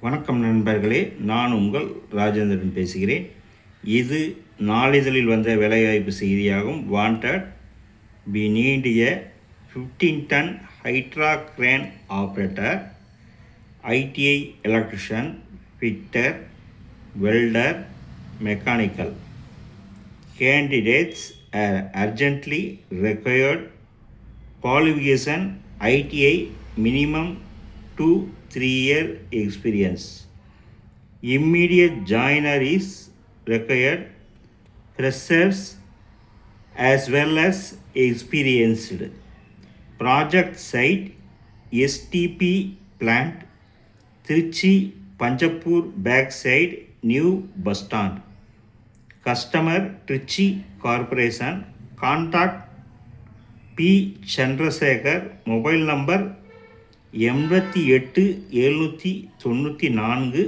வணக்கம் நண்பர்களே, நான் உங்கள் ராஜேந்திரன் பேசுகிறேன். இது நாளிதழில் வந்த வேலைவாய்ப்பு செய்தியாகும். Wanted, we need a 15-ton hydra crane operator, ITI electrician, fitter, welder, mechanical. Candidates are urgently required. Qualification: ITI minimum 2-3 year experience. Immediate joiner is required. Freshers as well as experienced. Project site: STP plant, Trichy Panjapur backside new bus stand. Customer: Trichy Corporation. Contact P. Chandrasekhar. Mobile number 88 794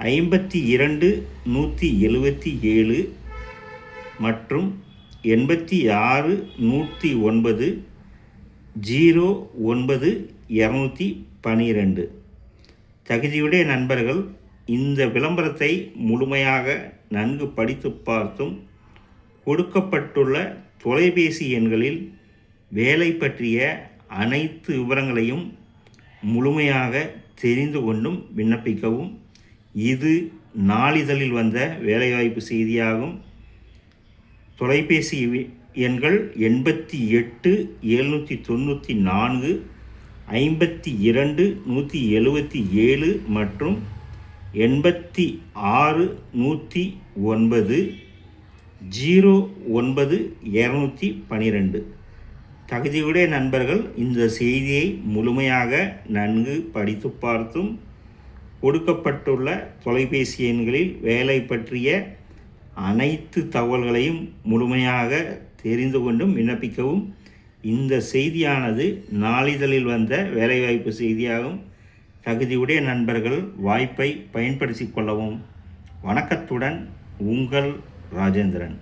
52 177 மற்றும் 86 109 09 212. தகுதியுடைய நண்பர்கள் இந்த விளம்பரத்தை முழுமையாக நன்கு படித்து பார்த்தும் கொடுக்கப்பட்டுள்ள தொலைபேசி எண்களில் வேலை பற்றிய அனைத்து விவரங்களையும் முழுமையாக தெரிந்து கொண்டும் விண்ணப்பிக்கவும். இது நாளிதழில் வந்த வேலைவாய்ப்பு செய்தியாகும். தொலைபேசி எண்கள் 88 794 52 177 மற்றும் 86 109 09 212. தகுதியுடைய நண்பர்கள் இந்த செய்தியை முழுமையாக நன்கு படித்து பார்த்தும் கொடுக்கப்பட்டுள்ள தொலைபேசி எண்களில் வேலை பற்றிய அனைத்து தகவல்களையும் முழுமையாக தெரிந்து கொண்டும் விண்ணப்பிக்கவும். இந்த செய்தியானது நாளிதழில் வந்த வேலைவாய்ப்பு செய்தியாகும். தகுதியுடைய நண்பர்கள் வாய்ப்பை பயன்படுத்தி கொள்ளவும். வணக்கத்துடன் உங்கள் ராஜேந்திரன்.